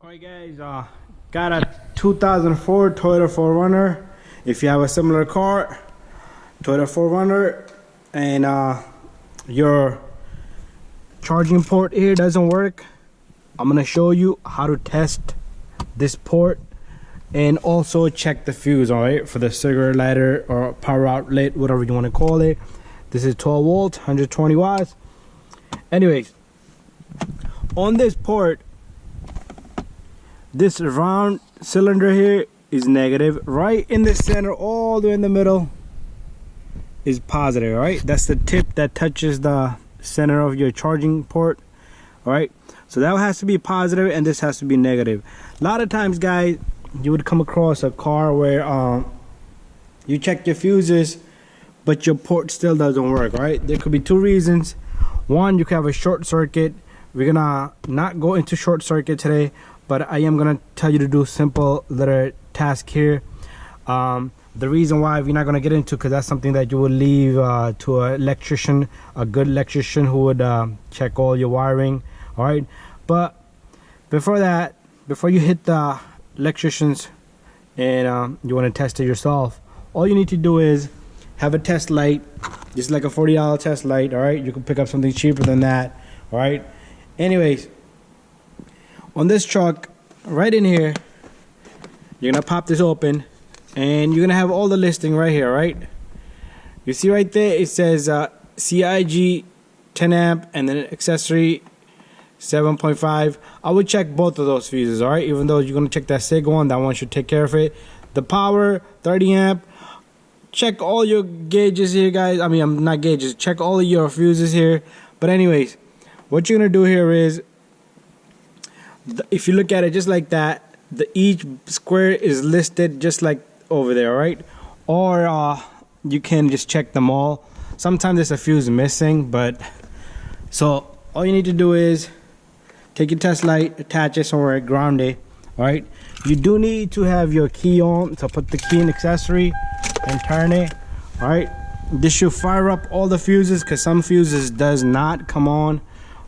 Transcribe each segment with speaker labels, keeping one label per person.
Speaker 1: Alright guys, got a 2004 Toyota 4Runner. If you have a similar car, Toyota 4Runner, and your charging port here doesn't work, I'm gonna show you how to test this port and also check the fuse, alright, for the cigarette lighter or power outlet, whatever you want to call it. This is 12 volts, 120 watts. Anyways, on this port, this round cylinder here is negative. Right in the center, all the way in the middle, is positive. Right, that's the tip that touches the center of your charging port. All right, so that has to be positive and this has to be negative. A lot of times, guys, you would come across a car where you check your fuses but your port still doesn't work. Right, there could be two reasons. One, you could have a short circuit. We're gonna not go into short circuit today, but I am gonna tell you to do simple little task here. The reason why we're not gonna get into, because that's something that you would leave to an electrician, a good electrician who would check all your wiring. All right, but before that, before you hit the electricians and you want to test it yourself, all you need to do is have a test light, just like a $40 test light. All right, you can pick up something cheaper than that. All right, anyways, on this truck right in here, you're gonna pop this open and you're gonna have all the listing right here. Right, you see right there, it says Cigg 10 amp and then accessory 7.5. I would check both of those fuses. All right, even though you're gonna check that Cigg one, that one should take care of it. The power 30 amp, check all your gauges here, guys. I mean, I'm not gauges, check all of your fuses here. But anyways, what you're gonna do here is, if you look at it just like that, each square is listed just like over there, right? Or you can just check them all. Sometimes there's a fuse missing, but so all you need to do is take your test light, attach it somewhere grounded. All right, you do need to have your key on, so put the key in accessory and turn it. All right, this should fire up all the fuses, because some fuses does not come on.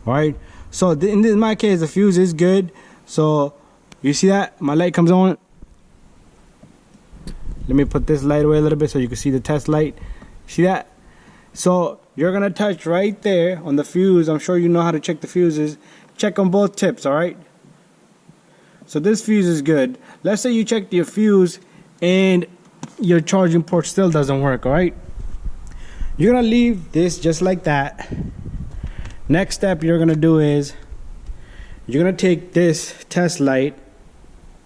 Speaker 1: All right, so in my case, the fuse is good. So you see that my light comes on. Let me put this light away a little bit so you can see the test light. See that? So you're gonna touch right there on the fuse. I'm sure you know how to check the fuses. Check on both tips. All right, so this fuse is good. Let's say you checked your fuse and your charging port still doesn't work. All right, you're gonna leave this just like that. Next step you're gonna do is, you're gonna take this test light,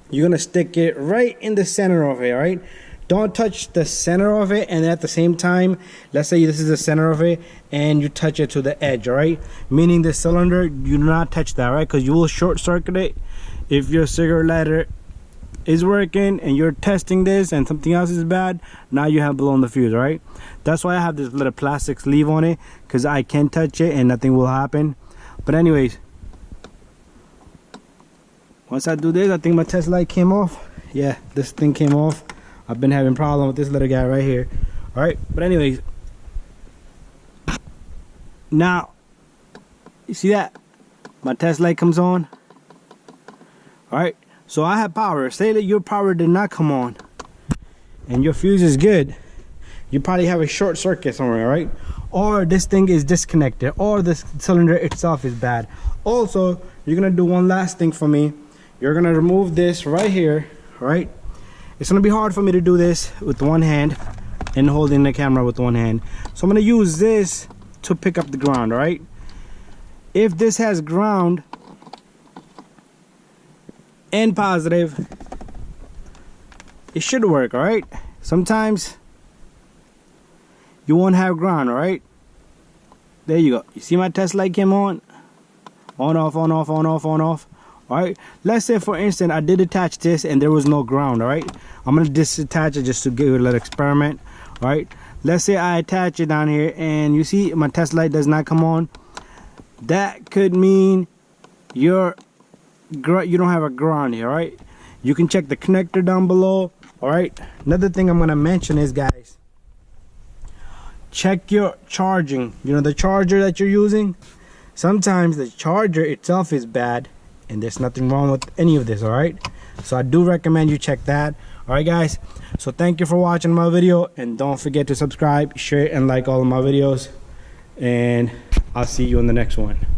Speaker 1: you're gonna stick it right in the center of it. All right, don't touch the center of it, and at the same time, let's say this is the center of it and you touch it to the edge. All right, meaning the cylinder, you do not touch that, right? Because you will short circuit it. If your cigarette lighter is working and you're testing this and something else is bad, now you have blown the fuse. All right, that's why I have this little plastic sleeve on it, because I can touch it and nothing will happen. But anyways, once I do this, I think my test light came off. Yeah, this thing came off. I've been having problem with this little guy right here. All right, but anyways, now you see that my test light comes on. All right, so I have power. Say that your power did not come on and your fuse is good, you probably have a short circuit somewhere, right? Or this thing is disconnected, or the cylinder itself is bad. Also, you're gonna do one last thing for me. You're gonna remove this right here. Right, it's gonna be hard for me to do this with one hand and holding the camera with one hand, so I'm gonna use this to pick up the ground. All right, if this has ground and positive, it should work. All right, sometimes you won't have ground. All right, there you go. You see my test light came on off, on off, on off, on off. All right, let's say for instance I did attach this and there was no ground. All right, I'm gonna disattach it just to give it a little experiment. All right, let's say I attach it down here and you see my test light does not come on. That could mean you don't have a ground here. All right, you can check the connector down below. All right, another thing I'm gonna mention is, guys, check your charging. You know, the charger that you're using, sometimes the charger itself is bad and there's nothing wrong with any of this. All right, so I do recommend you check that. All right guys, so thank you for watching my video, and don't forget to subscribe, share, and like all of my videos, and I'll see you in the next one.